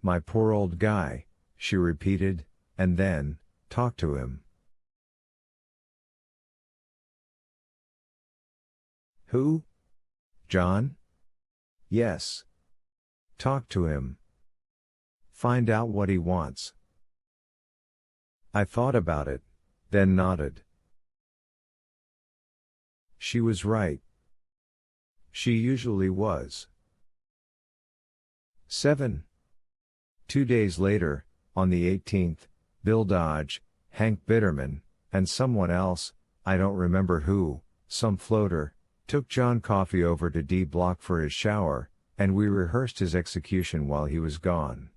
My poor old guy, she repeated, and then, talk to him. Who? John? Yes. Talk to him. Find out what he wants. I thought about it, then nodded. She was right. She usually was. 7. 2 days later, on the 18th, Bill Dodge, Hank Bitterman, and someone else, I don't remember who, some floater, took John Coffey over to D Block for his shower, and we rehearsed his execution while he was gone.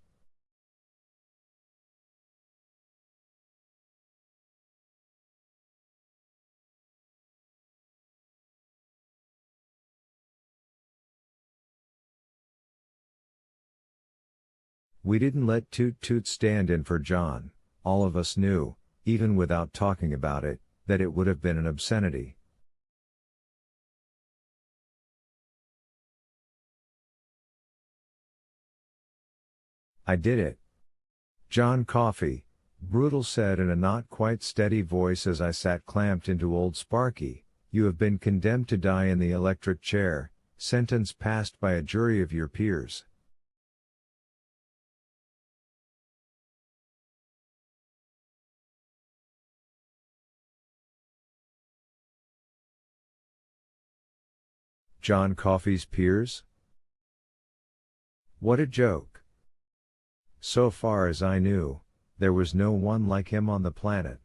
We didn't let Toot Toot stand in for John. All of us knew, even without talking about it, that it would have been an obscenity. I did it. John Coffey, Brutal said in a not quite steady voice as I sat clamped into old Sparky, you have been condemned to die in the electric chair, sentence passed by a jury of your peers. John Coffey's peers? What a joke. So far as I knew, there was no one like him on the planet.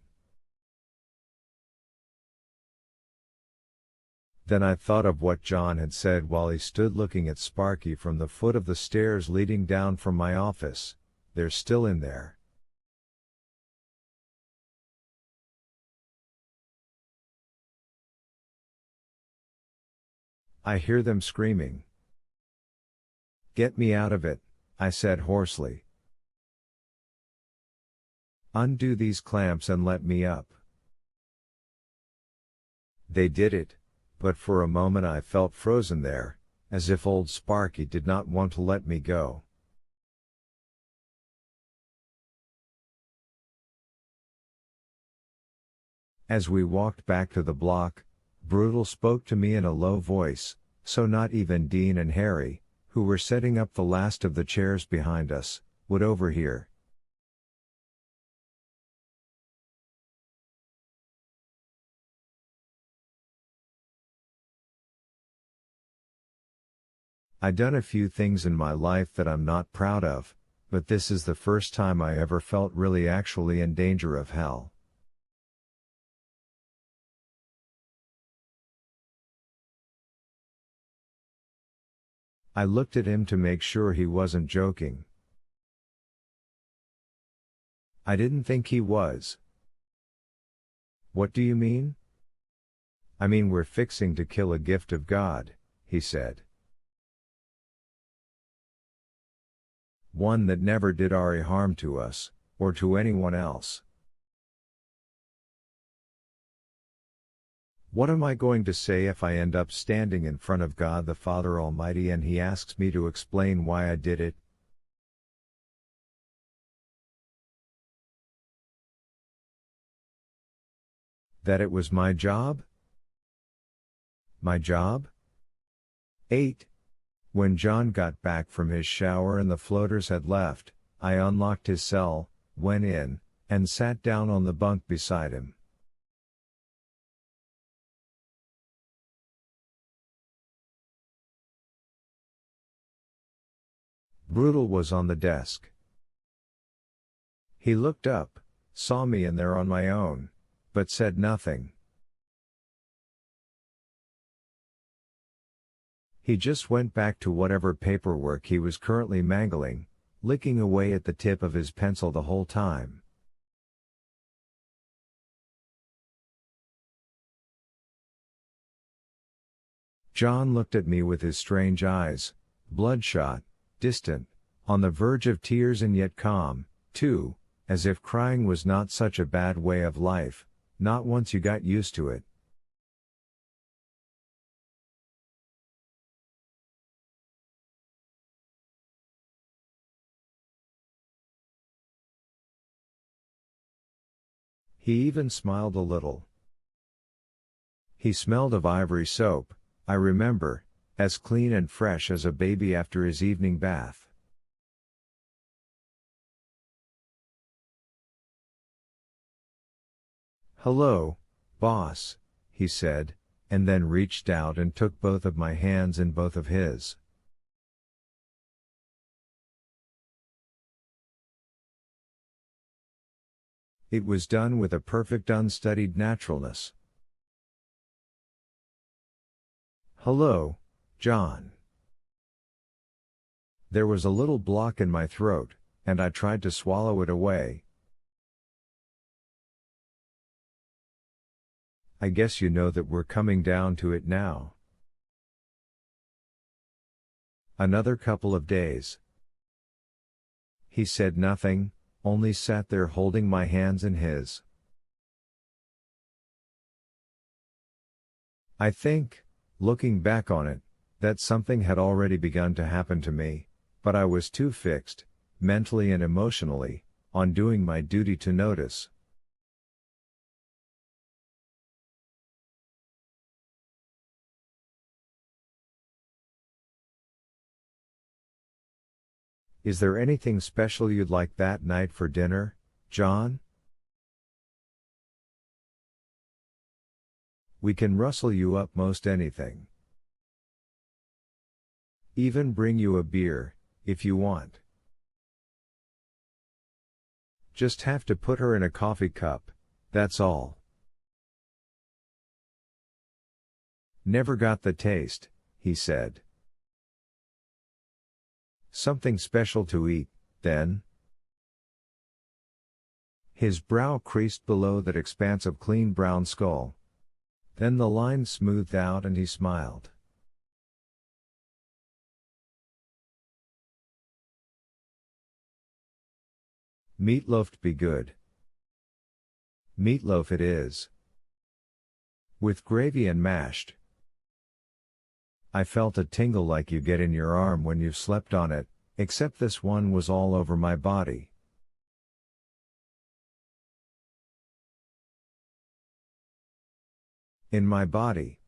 Then I thought of what John had said while he stood looking at Sparky from the foot of the stairs leading down from my office. They're still in there. I hear them screaming. Get me out of it, I said hoarsely. Undo these clamps and let me up. They did it, but for a moment I felt frozen there, as if old Sparky did not want to let me go. As we walked back to the block, Brutal spoke to me in a low voice, so not even Dean and Harry, who were setting up the last of the chairs behind us, would overhear. I done a few things in my life that I'm not proud of, but this is the first time I ever felt really actually in danger of hell. I looked at him to make sure he wasn't joking. I didn't think he was. What do you mean? I mean we're fixing to kill a gift of God, he said. One that never did any harm to us, or to anyone else. What am I going to say if I end up standing in front of God the Father Almighty and He asks me to explain why I did it? That it was my job? My job? 8. When John got back from his shower and the floaters had left, I unlocked his cell, went in, and sat down on the bunk beside him. Brutal was on the desk. He looked up, saw me in there on my own, but said nothing. He just went back to whatever paperwork he was currently mangling, licking away at the tip of his pencil the whole time. John looked at me with his strange eyes, bloodshot, distant, on the verge of tears and yet calm, too, as if crying was not such a bad way of life, not once you got used to it. He even smiled a little. He smelled of ivory soap, I remember, as clean and fresh as a baby after his evening bath. "Hello, boss," he said, and then reached out and took both of my hands in both of his. It was done with a perfect unstudied naturalness. "Hello, John." There was a little block in my throat, and I tried to swallow it away. "I guess you know that we're coming down to it now." "Another couple of days." He said nothing, only sat there holding my hands in his. I think, looking back on it, that something had already begun to happen to me, but I was too fixed, mentally and emotionally, on doing my duty to notice. "Is there anything special you'd like that night for dinner, John?" "We can rustle you up most anything. Even bring you a beer, if you want. Just have to put her in a coffee cup, that's all." "Never got the taste," he said. "Something special to eat, then?" His brow creased below that expanse of clean brown skull. Then the lines smoothed out and he smiled. "Meatloaf'd be good." "Meatloaf it is. With gravy and mashed." I felt a tingle like you get in your arm when you've slept on it, except this one was all over my body. In my body.